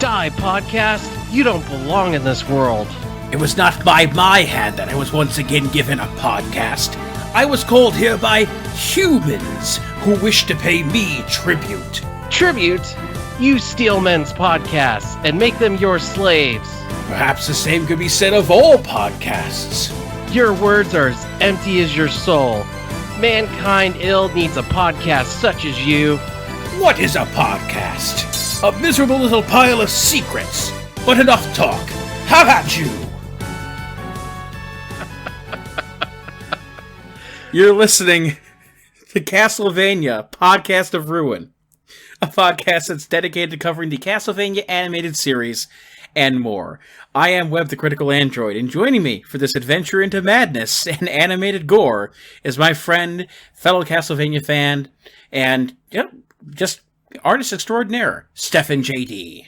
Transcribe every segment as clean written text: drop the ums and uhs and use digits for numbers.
die, podcast. You don't belong in this world. It was not by my hand that I was once again given a podcast. I was called here by humans who wish to pay me tribute. Tribute? You steal men's podcasts and make them your slaves. Perhaps the same could be said of all podcasts. Your words are as empty as your soul. Mankind ill needs a podcast such as you. What is a podcast? A miserable little pile of secrets. But enough talk. How about you? You're listening to Castlevania, Podcast of Ruin. A podcast that's dedicated to covering the Castlevania animated series and more. I am Webb the Critical Android, and joining me for this adventure into madness and animated gore is my friend, fellow Castlevania fan, and just artist extraordinaire, Stefan JD.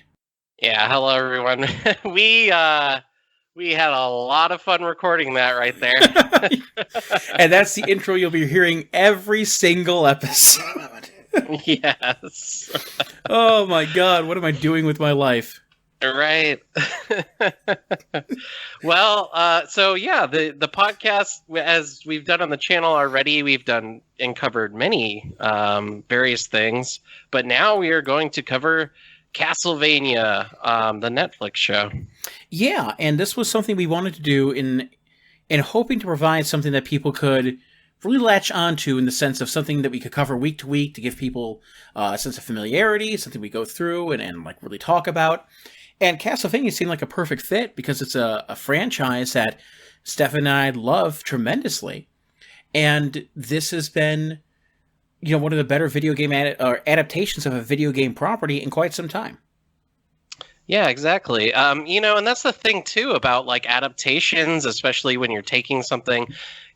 Yeah, hello everyone. We had a lot of fun recording that right there. And that's the intro you'll be hearing every single episode. Yes. Oh my god, what am I doing with my life? Right. Well, so yeah, the podcast, as we've done on the channel already, we've done and covered many various things, but now we are going to cover Castlevania, the Netflix show. Yeah, and this was something we wanted to do in hoping to provide something that people could really latch onto, in the sense of something that we could cover week to week to give people a sense of familiarity, something we go through and like really talk about. And Castlevania seemed like a perfect fit because it's a franchise that Steph and I love tremendously. And this has been, one of the better video game adaptations of a video game property in quite some time. Yeah, exactly. And that's the thing too about like adaptations, especially when you're taking something,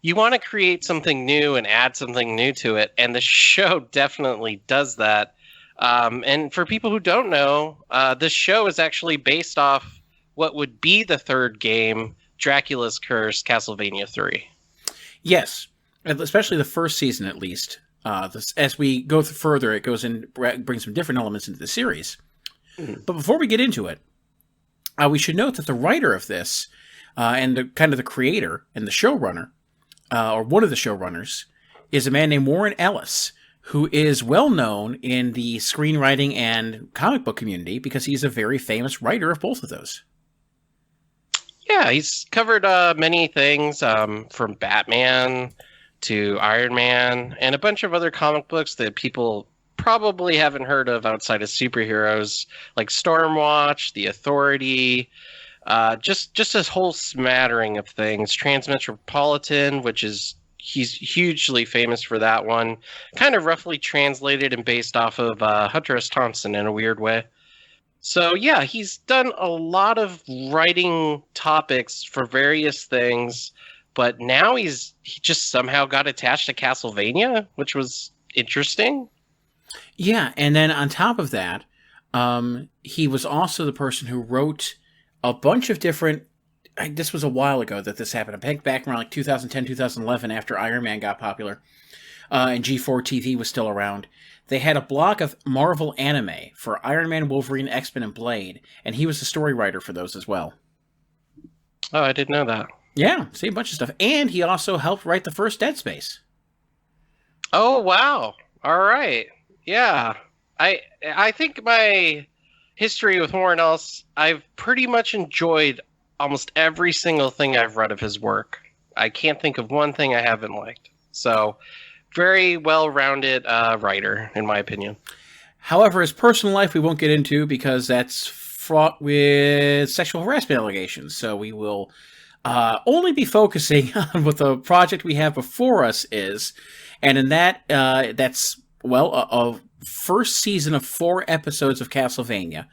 you want to create something new and add something new to it. And the show definitely does that. And for people who don't know, this show is actually based off what would be the third game, Dracula's Curse, Castlevania 3. Yes, especially the first season at least. As we go further, it goes in, brings some different elements into the series. But before we get into it, we should note that the writer of this, and the creator and the showrunner, or one of the showrunners, is a man named Warren Ellis, who is well known in the screenwriting and comic book community because he's a very famous writer of both of those. Yeah, he's covered many things, from Batman to Iron Man, and a bunch of other comic books that people probably haven't heard of outside of superheroes, like Stormwatch, The Authority, just this whole smattering of things. Transmetropolitan, which is he's hugely famous for that one, kind of roughly translated and based off of Hunter S. Thompson in a weird way. So yeah, he's done a lot of writing topics for various things, but now he just somehow got attached to Castlevania, which was interesting. Yeah, and then on top of that, he was also the person who wrote a bunch of different... This was a while ago that this happened. I think back around like 2010, 2011, after Iron Man got popular, and G4 TV was still around. They had a block of Marvel anime for Iron Man, Wolverine, X-Men, and Blade, and he was the story writer for those as well. Oh, I didn't know that. Yeah, see a bunch of stuff. And he also helped write the first Dead Space. Oh, wow. All right. Yeah. I think my history with Warren Ellis, I've pretty much enjoyed almost every single thing I've read of his work. I can't think of one thing I haven't liked. So, very well-rounded writer, in my opinion. However, his personal life we won't get into because that's fraught with sexual harassment allegations. So we will only be focusing on what the project we have before us is. And in that, that's, a first season of 4 episodes of Castlevania,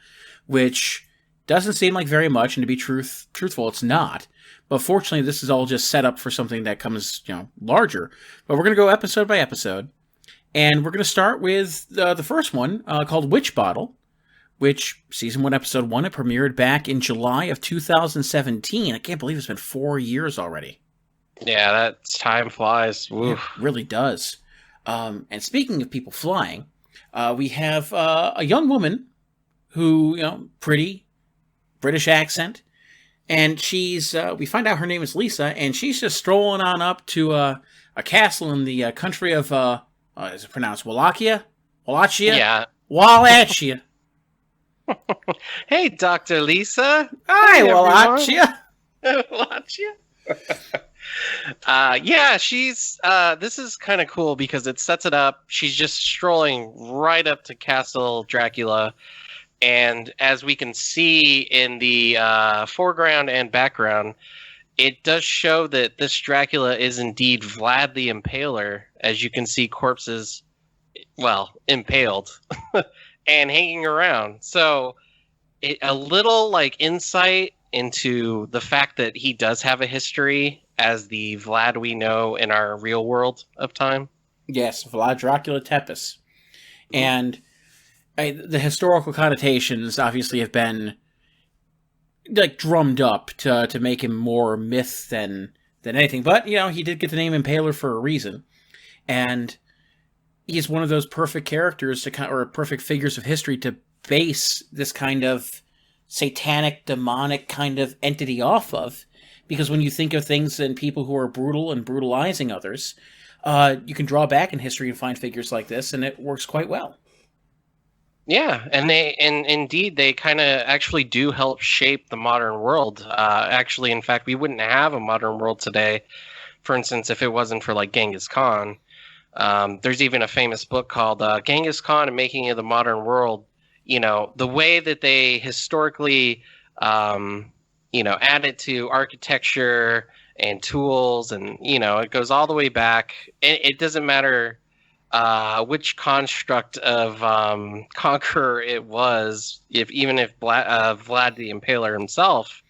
which doesn't seem like very much, and to be truthful, it's not. But fortunately, this is all just set up for something that comes, larger. But we're going to go episode by episode, and we're going to start with the first one, called Witch Bottle, which, season 1, episode 1, it premiered back in July of 2017. I can't believe it's been 4 years already. Yeah, that time flies. Oof. It really does. And speaking of people flying, we have a young woman who, pretty British accent. And she's, we find out her name is Lisa, and she's just strolling on up to a castle in the country of, is it pronounced Wallachia? Wallachia? Yeah. Wallachia. Hey, Dr. Lisa. Hi, Wallachia. Wallachia. Yeah, she's, this is kind of cool because it sets it up. She's just strolling right up to Castle Dracula. And as we can see in the foreground and background, it does show that this Dracula is indeed Vlad the Impaler, as you can see corpses, well, impaled and hanging around. So a little like insight into the fact that he does have a history as the Vlad we know in our real world of time. Yes, Vlad Dracula Tepes. And the historical connotations obviously have been like drummed up to make him more myth than anything. But, he did get the name Impaler for a reason. And he's one of those perfect characters or perfect figures of history to base this kind of satanic, demonic kind of entity off of. Because when you think of things and people who are brutal and brutalizing others, you can draw back in history and find figures like this, and it works quite well. Yeah, and indeed they kind of actually do help shape the modern world. Actually, in fact, we wouldn't have a modern world today, for instance, if it wasn't for like Genghis Khan. There's even a famous book called Genghis Khan and Making of the Modern World. The way that they historically, added to architecture and tools, and it goes all the way back. It doesn't matter which construct of conqueror it was, even if Vlad the Impaler himself,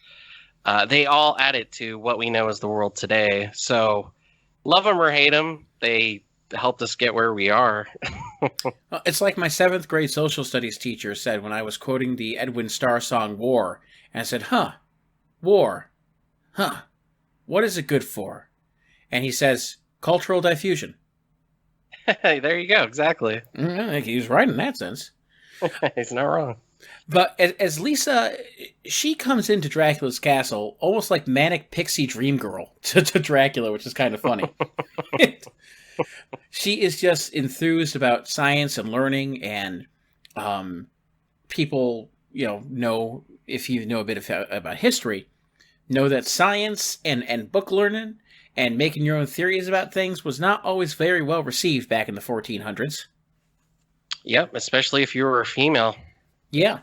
they all added to what we know as the world today. So, love them or hate them, they helped us get where we are. It's like my 7th grade social studies teacher said when I was quoting the Edwin Starr song War, and I said, war, what is it good for? And he says, cultural diffusion. There you go, exactly. I think he was right in that sense. He's not wrong. But as Lisa, she comes into Dracula's castle almost like manic pixie dream girl to Dracula, which is kind of funny. She is just enthused about science and learning, and people, know, if you know a bit about history, know that science and book learning and making your own theories about things was not always very well received back in the 1400s. Yep, especially if you were a female. Yeah.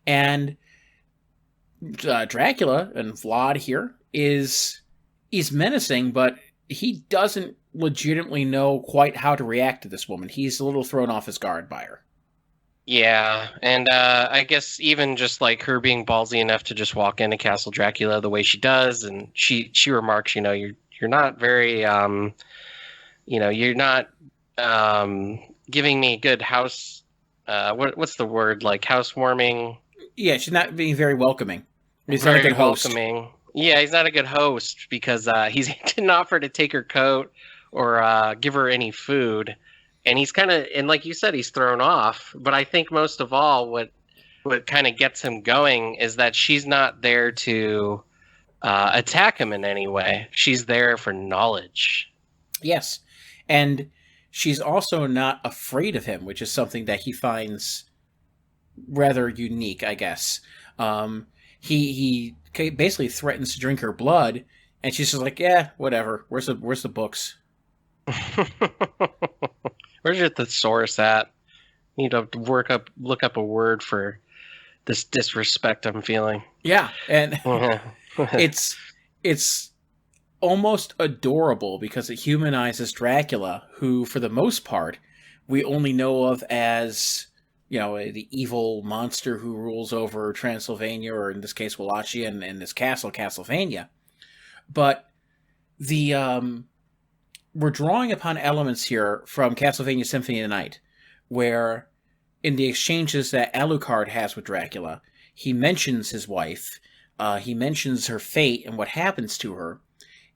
And Dracula and Vlad here is menacing, but he doesn't legitimately know quite how to react to this woman. He's a little thrown off his guard by her. Yeah, and I guess even just like her being ballsy enough to just walk into Castle Dracula the way she does, and she remarks, you're not very, you're not giving me good house. What's the word, like housewarming? Yeah, she's not being very welcoming. He's very not a good host. Welcoming. Yeah, he's not a good host because he didn't offer to take her coat or give her any food. And he's kind of, and like you said, he's thrown off. But I think most of all, what kind of gets him going is that she's not there to attack him in any way. She's there for knowledge. Yes. And she's also not afraid of him, which is something that he finds rather unique, I guess. He basically threatens to drink her blood, and she's just like, yeah, whatever. Where's the books? Where's your thesaurus at? You need to look up a word for this disrespect I'm feeling. Yeah, and it's almost adorable because it humanizes Dracula, who, for the most part, we only know of as, the evil monster who rules over Transylvania, or in this case, Wallachia, and this castle, Castlevania. But we're drawing upon elements here from Castlevania Symphony of the Night, where in the exchanges that Alucard has with Dracula, he mentions his wife, he mentions her fate and what happens to her,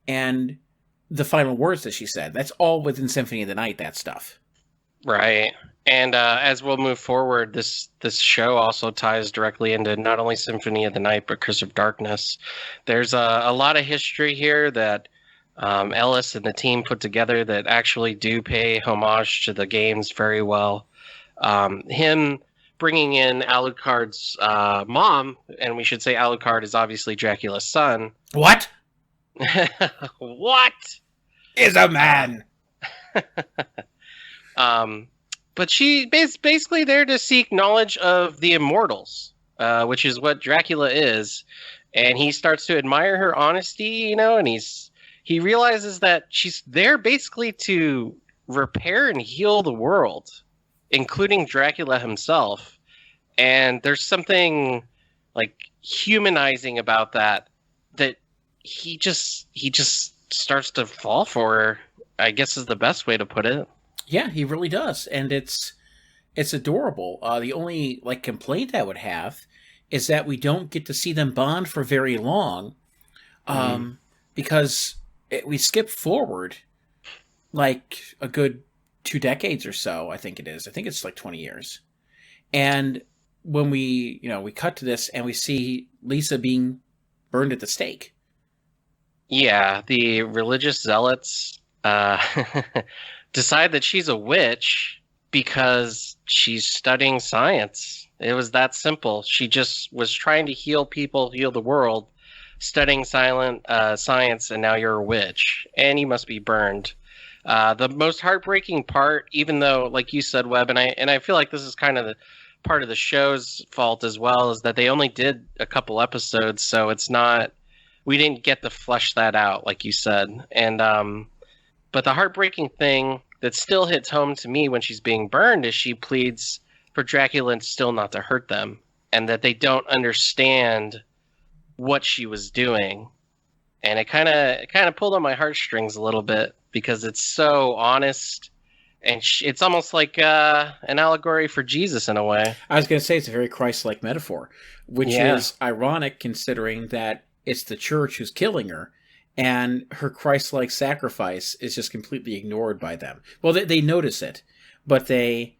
and the final words that she said. That's all within Symphony of the Night, that stuff. Right. And as we'll move forward, this show also ties directly into not only Symphony of the Night but Curse of Darkness. There's a lot of history here that Ellis and the team put together that actually do pay homage to the games very well. Him bringing in Alucard's mom, and we should say Alucard is obviously Dracula's son. What? What? Is a man. But she basically there to seek knowledge of the immortals, which is what Dracula is. And he starts to admire her honesty, and he realizes that she's there basically to repair and heal the world, including Dracula himself. And there's something like humanizing about that he just starts to fall for her, I guess is the best way to put it. Yeah, he really does, and it's adorable. The only complaint I would have is that we don't get to see them bond for very long, because we skip forward like a good 2 decades or so. I think it is. I think it's like 20 years, and when we cut to this and we see Lisa being burned at the stake. Yeah, the religious zealots decide that she's a witch because she's studying science. It was that simple. She just was trying to heal people, heal the world, studying science, and now you're a witch, and you must be burned. The most heartbreaking part, even though, like you said, Webb, and I feel like this is kind of the part of the show's fault as well, is that they only did a couple episodes, so it's not, we didn't get to flesh that out, like you said. And but the heartbreaking thing that still hits home to me when she's being burned is she pleads for Dracula still not to hurt them, and that they don't understand what she was doing. And it kind of pulled on my heartstrings a little bit because it's so honest, and it's almost like an allegory for Jesus in a way. I was going to say it's a very Christ-like metaphor, which is ironic considering that it's the church who's killing her, and her Christ-like sacrifice is just completely ignored by them. Well, they notice it, but the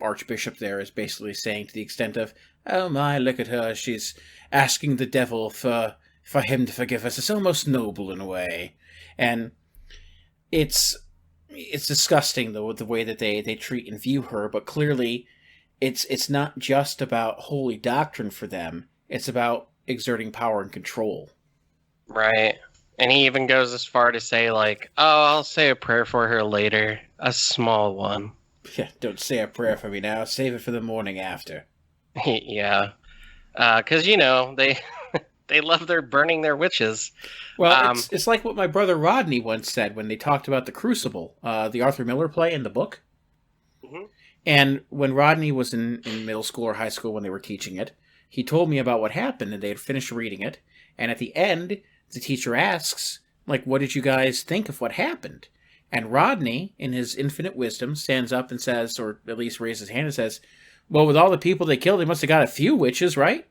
archbishop there is basically saying, to the extent of, "Oh my, look at her! She's asking the devil for him to forgive us. It's almost noble in a way," and it's disgusting the way that they treat and view her. But clearly, it's not just about holy doctrine for them. It's about exerting power and control. Right. And he even goes as far to say, like, "Oh, I'll say a prayer for her later. A small one." Yeah, don't say a prayer for me now. Save it for the morning after. Yeah. Because, they love their burning their witches. Well, it's like what my brother Rodney once said when they talked about The Crucible, the Arthur Miller play in the book. Mm-hmm. And when Rodney was in middle school or high school when they were teaching it, he told me about what happened, and they had finished reading it. And at the end, the teacher asks, like, "What did you guys think of what happened?" And Rodney, in his infinite wisdom, stands up and says, or at least raises his hand and says, "Well, with all the people they killed, they must have got a few witches, right?"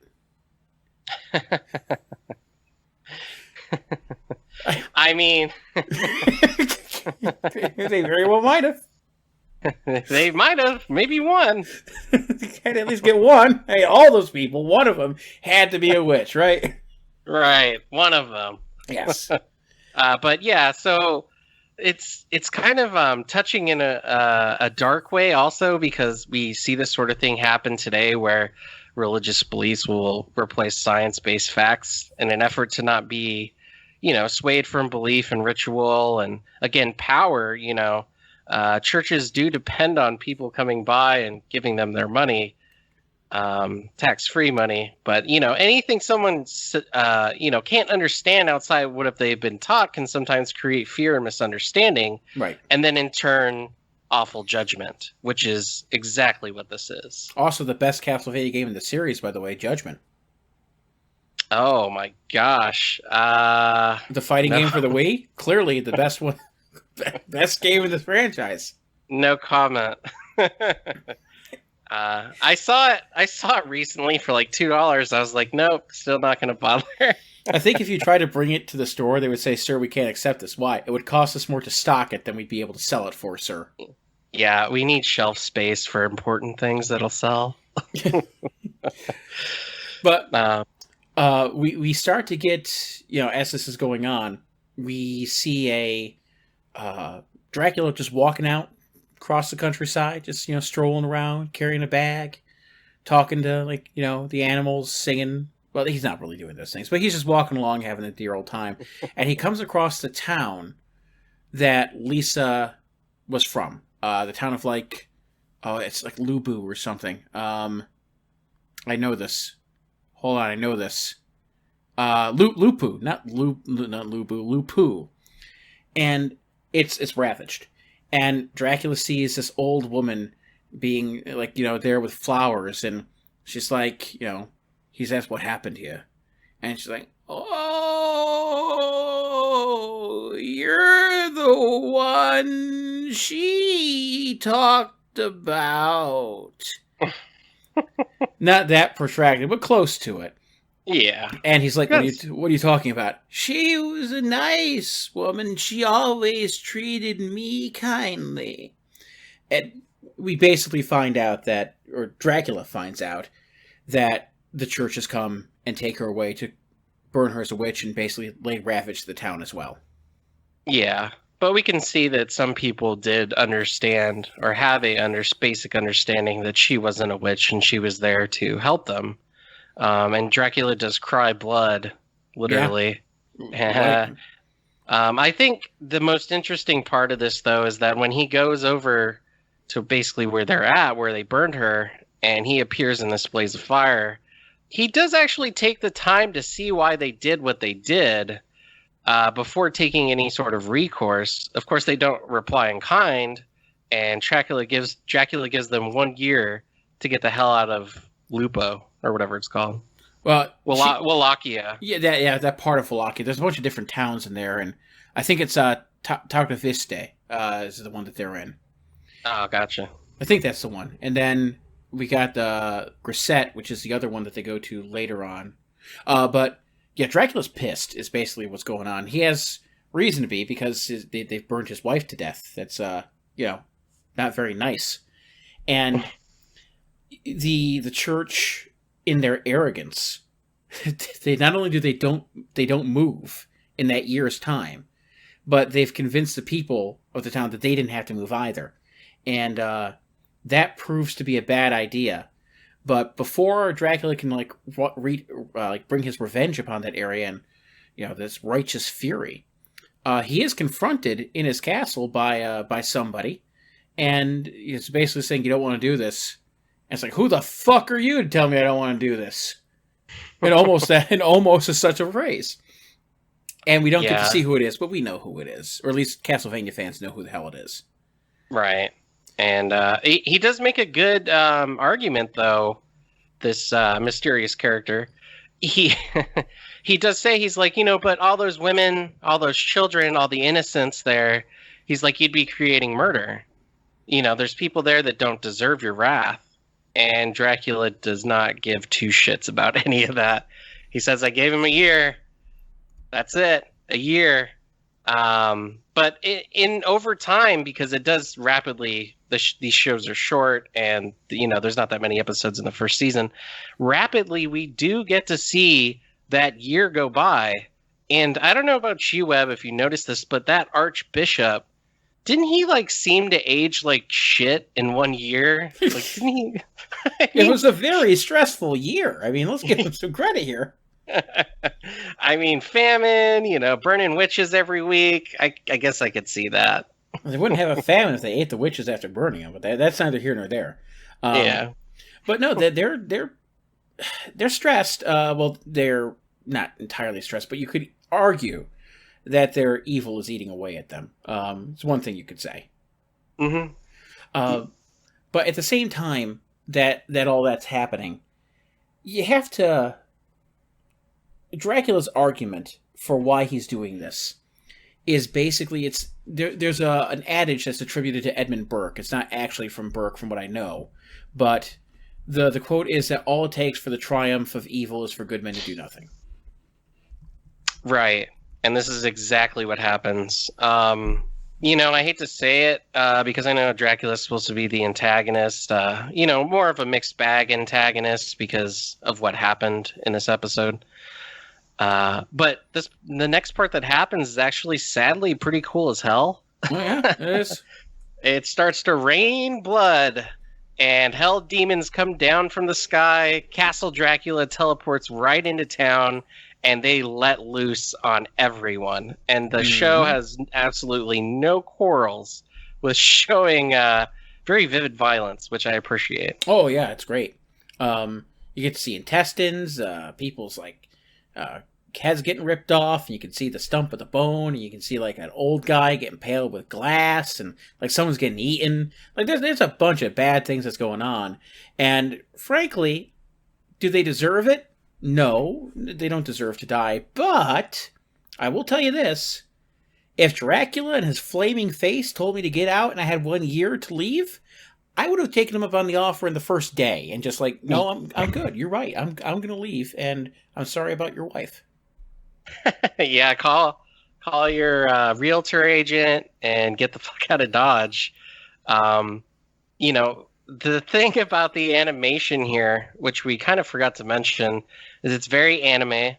I mean... They very well might have. They might have. Maybe one. I'd at least get one. Hey, all those people, one of them had to be a witch, right? Right. One of them. Yes. But yeah, so it's kind of touching in a dark way also, because we see this sort of thing happen today where religious beliefs will replace science-based facts in an effort to not be, swayed from belief and ritual. And again, power, churches do depend on people coming by and giving them their money, tax-free money. But, anything someone, can't understand outside what if they've been taught can sometimes create fear and misunderstanding. Right. And then in turn, awful judgment, which is exactly what this is. Also, the best Castlevania game in the series, by the way, Judgment. Oh my gosh. The fighting game for the Wii? Clearly the best one. Best game in this franchise. No comment. I saw it recently for like $2. I was like, nope, still not going to bother. I think if you try to bring it to the store, they would say, "Sir, we can't accept this." Why? It would cost us more to stock it than we'd be able to sell it for, sir. Yeah, we need shelf space for important things that'll sell. But Uh, we start to get, as this is going on, we see a Dracula just walking out across the countryside, just strolling around, carrying a bag, talking to the animals, singing. Well, he's not really doing those things, but he's just walking along, having a dear old time. And he comes across the town that Lisa was from. The town of it's like Lubu or something. I know this. Hold on, I know this. Lupu, not Lubu, Lupu. And it's ravaged. And Dracula sees this old woman being there with flowers, and she's like, he's asked what happened here. And she's like, oh, you're the one she talked about. Not that protracted, but close to it. yeah. And he's like, what are you talking about? She was a nice woman. She always treated me kindly. And we basically find out that, or Dracula finds out, that the church has come and take her away to burn her as a witch and basically lay ravage to the town as well. Yeah. But we can see that some people did understand or have a basic understanding that she wasn't a witch and she was there to help them. And Dracula does cry blood, literally. Yeah. I think the most interesting part of this, though, is that when he goes over to basically where they're at, where they burned her, and he appears in this blaze of fire, he does actually take the time to see why they did what they did. Before taking any sort of recourse. Of course, they don't reply in kind, and Dracula gives them 1 year to get the hell out of Lupo, or whatever it's called. Well, Wallachia. Yeah, that part of Wallachia. There's a bunch of different towns in there, and I think it's Tartaviste is the one that they're in. Oh, gotcha. I think that's the one. And then we got Grisette, which is the other one that they go to later on. But yeah, Dracula's pissed is basically what's going on. He has reason to be because they've burned his wife to death. That's not very nice. And the church, in their arrogance, they not only they don't move in that year's time, but they've convinced the people of the town that they didn't have to move either. And that proves to be a bad idea. But before Dracula can bring his revenge upon that area and this righteous fury, he is confronted in his castle by somebody, and he's basically saying, "You don't want to do this." And it's like, "Who the fuck are you to tell me I don't want to do this?" And almost is such a phrase. And we don't get to see who it is, but we know who it is, or at least Castlevania fans know who the hell it is. Right. And he does make a good argument, though, this mysterious character. He he does say, he's like, but all those women, all those children, all the innocents there, he's like, you'd be creating murder. There's people there that don't deserve your wrath. And Dracula does not give two shits about any of that. He says, I gave him a year. That's it. A year. But in over time, because it does rapidly, these shows are short, and there's not that many episodes in the first season. Rapidly, we do get to see that year go by, and I don't know about you, Webb, if you noticed this, but that Archbishop, didn't he seem to age like shit in 1 year? Didn't he? It was a very stressful year. I mean, let's give him some credit here. I mean, famine, burning witches every week. I guess I could see that. They wouldn't have a famine if they ate the witches after burning them, but that's neither here nor there. Yeah. But no, they're stressed. Well, they're not entirely stressed, but you could argue that their evil is eating away at them. It's one thing you could say. Mm-hmm. But at the same time that all that's happening, you have to... Dracula's argument for why he's doing this is basically there's an adage that's attributed to Edmund Burke. It's not actually from Burke, from what I know, but the quote is that all it takes for the triumph of evil is for good men to do nothing. Right, and this is exactly what happens. I hate to say it because I know Dracula's supposed to be the antagonist. More of a mixed bag antagonist because of what happened in this episode. But the next part that happens is actually sadly pretty cool as hell. Oh yeah, it is. It starts to rain blood, and hell demons come down from the sky. Castle Dracula teleports right into town, and they let loose on everyone. And the show has absolutely no quarrels with showing very vivid violence, which I appreciate. Oh yeah, it's great. You get to see intestines, people's heads getting ripped off, and you can see the stump of the bone, and you can see like an old guy getting impaled with glass, and like someone's getting eaten. Like there's a bunch of bad things that's going on, and frankly, do they deserve it? No, they don't deserve to die. But I will tell you this: if Dracula and his flaming face told me to get out, and I had 1 year to leave, I would have taken him up on the offer in the first day, and just like, no, I'm good. You're right. I'm gonna leave, and I'm sorry about your wife. Yeah, call your realtor agent and get the fuck out of Dodge. The thing about the animation here, which we kind of forgot to mention, is it's very anime.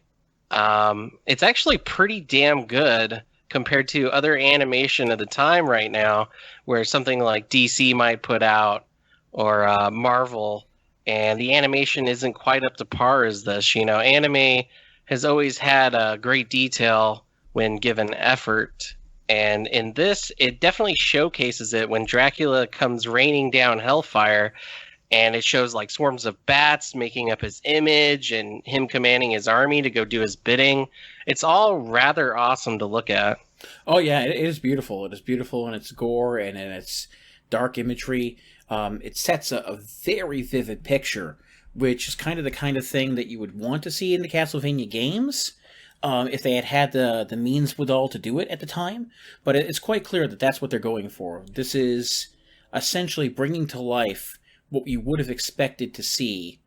It's actually pretty damn good compared to other animation of the time right now, where something like DC might put out or Marvel, and the animation isn't quite up to par as this. Anime has always had a great detail when given effort. And in this, it definitely showcases it when Dracula comes raining down hellfire, and it shows like swarms of bats making up his image and him commanding his army to go do his bidding. It's all rather awesome to look at. Oh yeah, it is beautiful. It is beautiful in its gore and in its dark imagery. It sets a very vivid picture, which is kind of thing that you would want to see in the Castlevania games, if they had the means withal to do it at the time. But it's quite clear that that's what they're going for. This is essentially bringing to life what you would have expected to see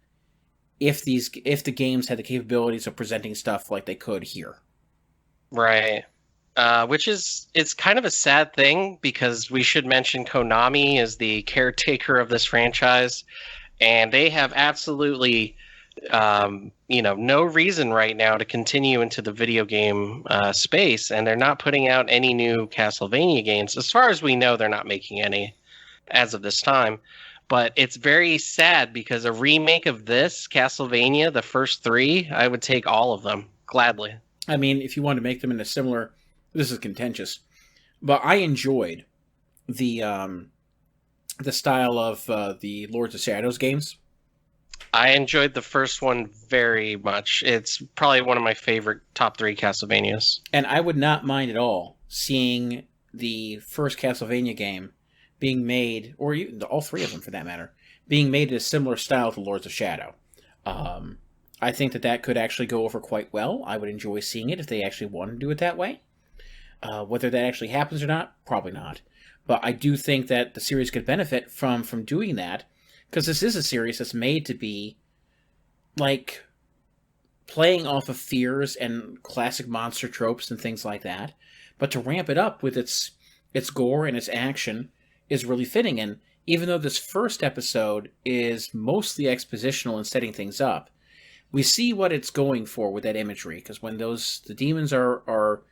if the games had the capabilities of presenting stuff like they could here. Right. It's kind of a sad thing, because we should mention Konami is the caretaker of this franchise, and they have absolutely, no reason right now to continue into the video game space, and they're not putting out any new Castlevania games. As far as we know, they're not making any as of this time. But it's very sad, because a remake of this, Castlevania, the first three, I would take all of them, gladly. I mean, if you want to make them in a similar... This is contentious, but I enjoyed the style of the Lords of Shadows games. I enjoyed the first one very much. It's probably one of my favorite top 3 Castlevanias. And I would not mind at all seeing the first Castlevania game being made, or even all 3 of them for that matter, being made in a similar style to Lords of Shadow. I think that could actually go over quite well. I would enjoy seeing it if they actually wanted to do it that way. Whether that actually happens or not, probably not. But I do think that the series could benefit from doing that, because this is a series that's made to be like playing off of fears and classic monster tropes and things like that, but to ramp it up with its gore and its action is really fitting. And even though this first episode is mostly expositional and setting things up, we see what it's going for with that imagery, because when the demons are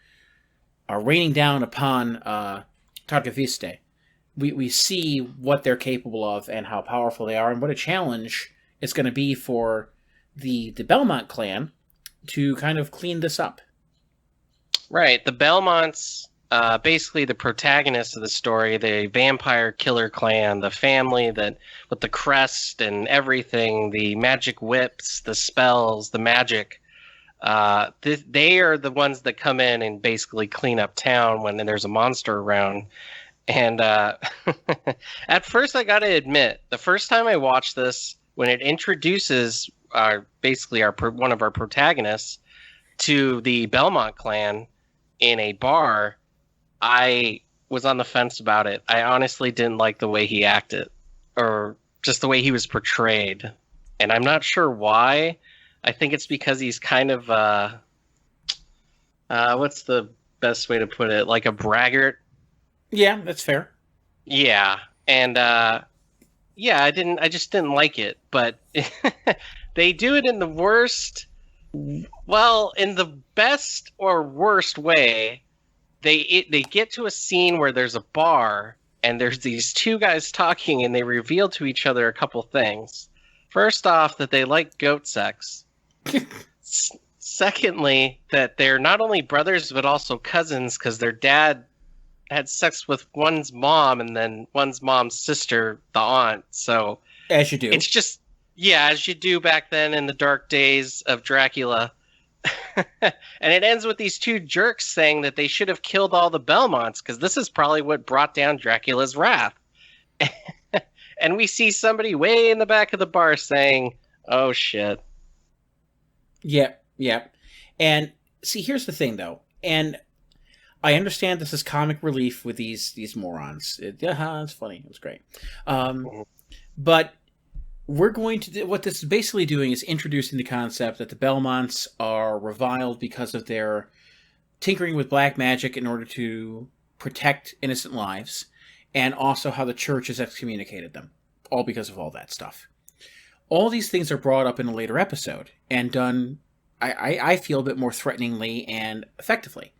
raining down upon Targaviste, we see what they're capable of and how powerful they are, and what a challenge it's going to be for the Belmont clan to kind of clean this up. Right. The Belmonts, basically the protagonists of the story, the vampire killer clan, the family that with the crest and everything, the magic whips, the spells, the magic. They are the ones that come in and basically clean up town when there's a monster around. And at first, I got to admit, the first time I watched this, when it introduces one of our protagonists to the Belmont clan in a bar, I was on the fence about it. I honestly didn't like the way he acted, or just the way he was portrayed. And I'm not sure why. I think it's because he's kind of, what's the best way to put it? Like a braggart. Yeah, that's fair. Yeah, and I just didn't like it, but they do it in the worst, well, in the best or worst way. They get to a scene where there's a bar and there's these two guys talking and they reveal to each other a couple things. First off, that they like goat sex. Secondly, that they're not only brothers but also cousins because their dad had sex with one's mom and then one's mom's sister, the aunt. So As you do. it's just, yeah, as you do back then in the dark days of Dracula. And it ends with these two jerks saying that they should have killed all the Belmonts because this is probably what brought down Dracula's wrath. And we see somebody way in the back of the bar saying, "Oh shit." Yeah. And see, here's the thing, though. And I understand this is comic relief with these morons. It's funny. It was great. But we're going to do, what this is basically doing is introducing the concept that the Belmonts are reviled because of their tinkering with black magic in order to protect innocent lives, and also how the church has excommunicated them, all because of all that stuff. All these things are brought up in a later episode and done, I feel, a bit more threateningly and effectively.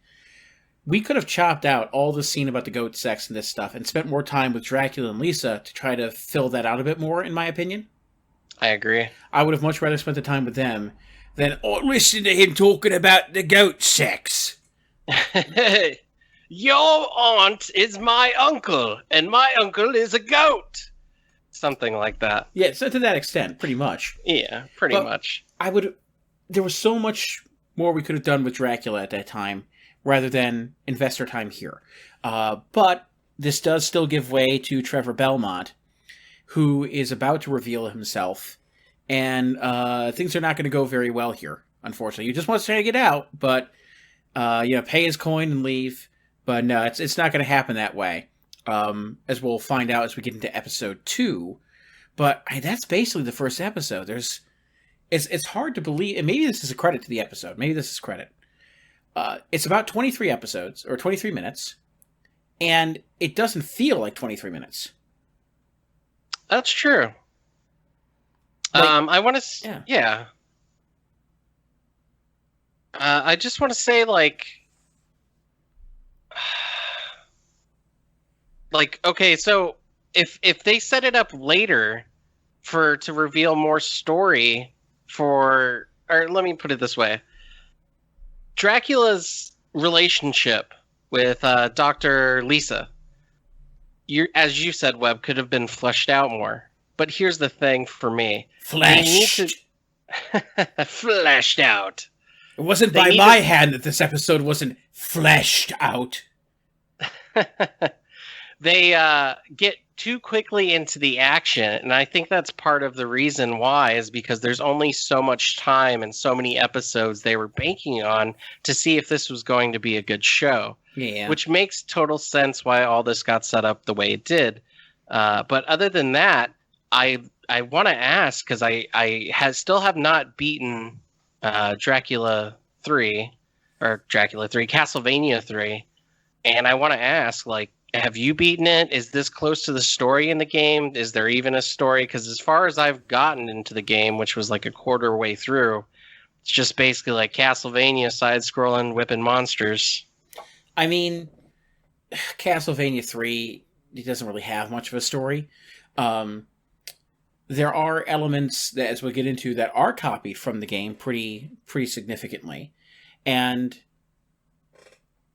We could have chopped out all the scene about the goat sex and this stuff and spent more time with Dracula and Lisa to try to fill that out a bit more, in my opinion. I agree. I would have much rather spent the time with them than, listen to him talking about the goat sex. Your aunt is my uncle, and my uncle is a goat. Something like that. Yeah, so to that extent, pretty much. Yeah, pretty much. There was so much more we could have done with Dracula at that time, rather than invest our time here. But this does still give way to Trevor Belmont, who is about to reveal himself, and things are not going to go very well here, unfortunately. You just want to try to get out, but pay his coin and leave. But no, it's not going to happen that way, as we'll find out as we get into episode 2. But that's basically the first episode. It's hard to believe, and maybe this is a credit to the episode. Maybe this is credit. It's about 23 episodes, or 23 minutes, and it doesn't feel like 23 minutes. That's true. I want to... Yeah. I just want to say, like, okay, so if they set it up later to reveal more story or let me put it this way. Dracula's relationship with Dr. Lisa, as you said, Webb, could have been fleshed out more. But here's the thing for me. Fleshed out. It wasn't by my hand that this episode wasn't fleshed out. They get too quickly into the action, and I think that's part of the reason why, is because there's only so much time and so many episodes they were banking on to see if this was going to be a good show. Yeah. Which makes total sense why all this got set up the way it did. But other than that, I want to ask, because I still have not beaten Dracula 3, Castlevania 3, and I want to ask, like, have you beaten it? Is this close to the story in the game? Is there even a story? Because as far as I've gotten into the game, which was like a quarter way through, it's just basically like Castlevania side-scrolling whipping monsters. I mean, Castlevania 3, it doesn't really have much of a story. There are elements that, as we'll get into, that are copied from the game pretty significantly. And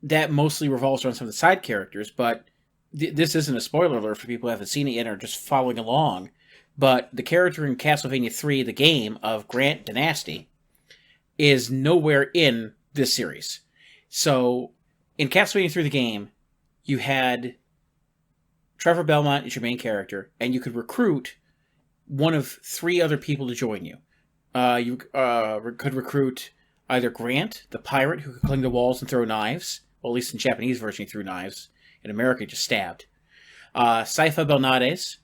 that mostly revolves around some of the side characters, but this isn't a spoiler alert for people who haven't seen it yet or just following along. But the character in Castlevania 3, the game, of Grant Dynasty, is nowhere in this series. So, in Castlevania 3, the game, you had Trevor Belmont as your main character, and you could recruit one of 3 other people to join you. You could recruit either Grant, the pirate who could cling to walls and throw knives. Well, at least in the Japanese version, he threw knives. In America, he just stabbed. Saifa Belnades,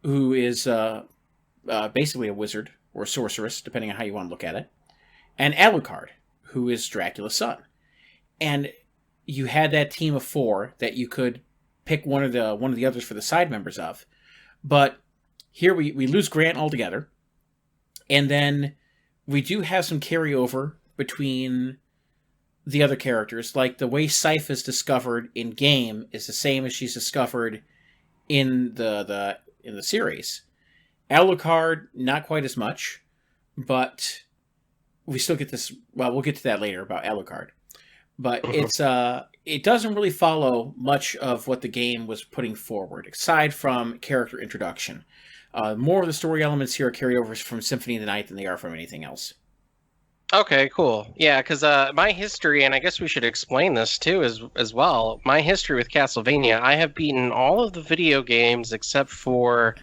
who is basically a wizard or a sorceress, depending on how you want to look at it. And Alucard, who is Dracula's son. And you had that team of 4 that you could pick one of the others for the side members of. But here we lose Grant altogether, and then we do have some carryover between the other characters. Like the way Scythe is discovered in game is the same as she's discovered in the series. Alucard, not quite as much, but we still get this. Well, we'll get to that later about Alucard. But it doesn't really follow much of what the game was putting forward, aside from character introduction. More of the story elements here are carryovers from Symphony of the Night than they are from anything else. Okay, cool. Yeah, because my history, and I guess we should explain this too as well. My history with Castlevania, I have beaten all of the video games except for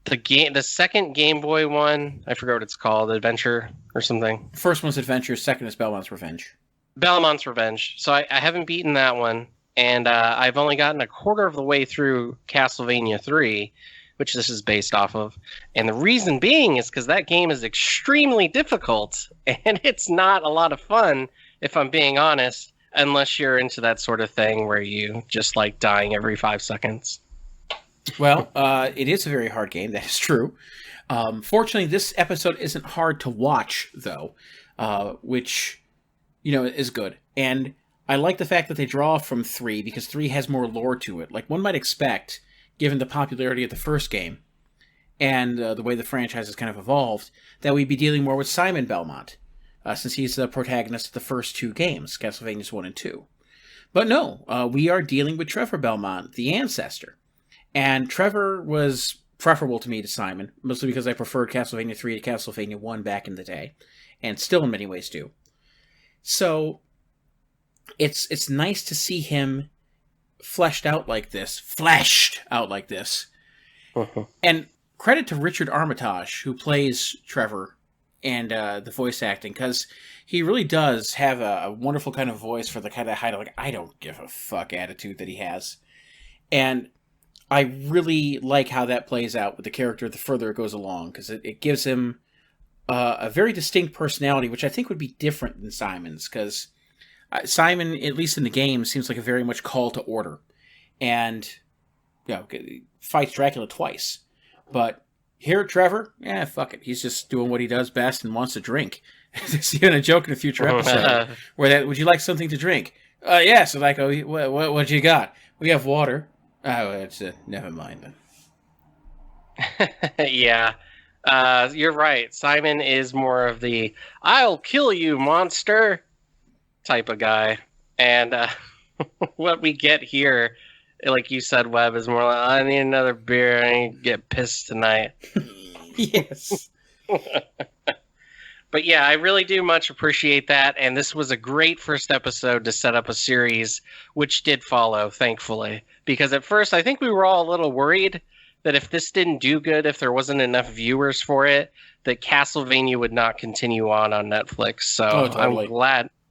the second Game Boy one. I forgot what it's called, Adventure or something. First one's Adventure, second is Belmont's Revenge. Belmont's Revenge. So I haven't beaten that one, and I've only gotten a quarter of the way through Castlevania 3, which this is based off of. And the reason being is because that game is extremely difficult, and it's not a lot of fun, if I'm being honest, unless you're into that sort of thing where you just like dying every 5 seconds. Well, it is a very hard game, that is true. Fortunately, this episode isn't hard to watch, though, which, is good. And I like the fact that they draw from 3, because 3 has more lore to it. Like one might expect, given the popularity of the first game, and the way the franchise has kind of evolved, that we'd be dealing more with Simon Belmont, since he's the protagonist of the first 2 games, Castlevania 1 and 2. But no, we are dealing with Trevor Belmont, the ancestor. And Trevor was preferable to me to Simon, mostly because I preferred Castlevania 3 to Castlevania 1 back in the day, and still in many ways do. So, it's nice to see him fleshed out like this. Uh-huh. And credit to Richard Armitage, who plays Trevor, and the voice acting, because he really does have a wonderful kind of voice for the kind of I don't give a fuck attitude that he has. And I really like how that plays out with the character the further it goes along, because it gives him a very distinct personality, which I think would be different than Simon's, because Simon, at least in the game, seems like a very much call to order, and fights Dracula twice. But here, Trevor, fuck it, he's just doing what he does best and wants to drink. There's even a joke in a future episode where would you like something to drink? Yeah. So I go, what you got? We have water. Oh, it's never mind then. Yeah, you're right. Simon is more of the "I'll kill you, monster" type of guy, and what we get here, like you said, Webb, is more like, "I need another beer. I need to get pissed tonight." Yes. But yeah, I really do much appreciate that, and this was a great first episode to set up a series, which did follow, thankfully. Because at first, I think we were all a little worried that if this didn't do good, if there wasn't enough viewers for it, that Castlevania would not continue on Netflix. So totally.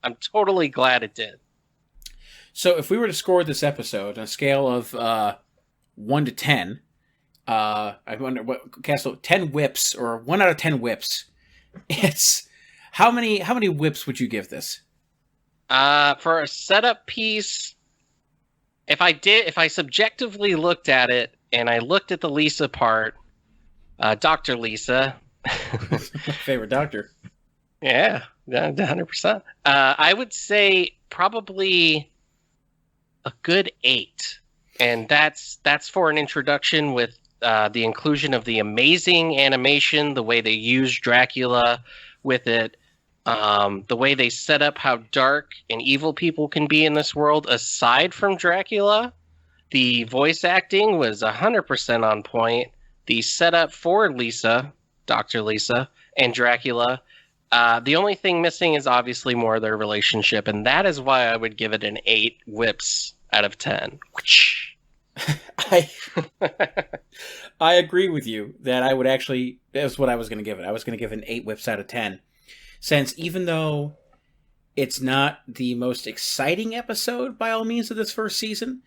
I'm totally glad it did. So if we were to score this episode on a scale of 1 to 10, I wonder what 10 whips, or 1 out of 10 whips. It's how many whips would you give this? For a setup piece, if I subjectively looked at it and I looked at the Lisa part, Dr. Lisa, my favorite doctor. Yeah, 100%. I would say probably a good 8, and that's for an introduction with the inclusion of the amazing animation, the way they use Dracula with it, the way they set up how dark and evil people can be in this world. Aside from Dracula, the voice acting was 100% on point. The setup for Lisa, Dr. Lisa, and Dracula, the only thing missing is obviously more of their relationship, and that is why I would give it an 8 whips out of 10. I agree with you that I would actually, that's what I was going to give it. I was going to give it an 8 whips out of 10. Since even though it's not the most exciting episode by all means of this first season,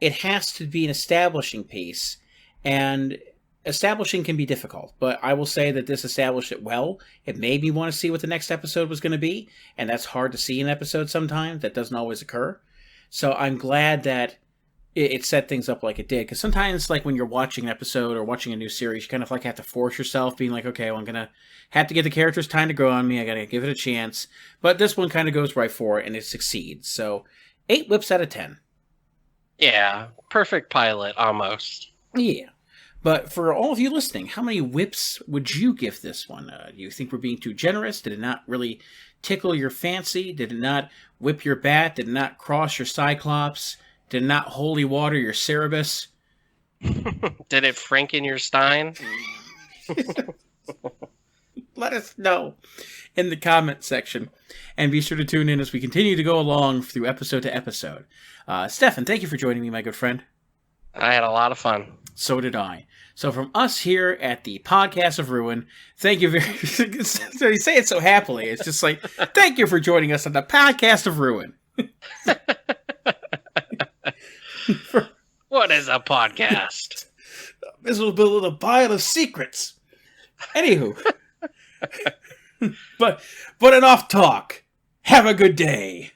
it has to be an establishing piece. And establishing can be difficult, but I will say that this established it well. It made me want to see what the next episode was going to be, and that's hard to see in an episode sometimes. That doesn't always occur. So I'm glad that it set things up like it did. Because sometimes, like, when you're watching an episode or watching a new series, you kind of, like, have to force yourself, being like, okay, well, I'm going to have to give the characters time to grow on me. I got to give it a chance. But this one kind of goes right for it, and it succeeds. So, 8 whips out of 10. Yeah, perfect pilot, almost. Yeah. But for all of you listening, how many whips would you give this one? Do you think we're being too generous? Did it not really tickle your fancy? Did it not whip your bat? Did it not cross your Cyclops? Did it not holy water your Cerebus? Did it Frankenstein? Let us know in the comment section. And be sure to tune in as we continue to go along through episode to episode. Stefan, thank you for joining me, my good friend. I had a lot of fun. So did I. So from us here at the Podcast of Ruin, thank you very much. You say it so happily. It's just like, thank you for joining us on the Podcast of Ruin. What is a podcast? A miserable little pile of secrets. Anywho. But enough talk. Have a good day.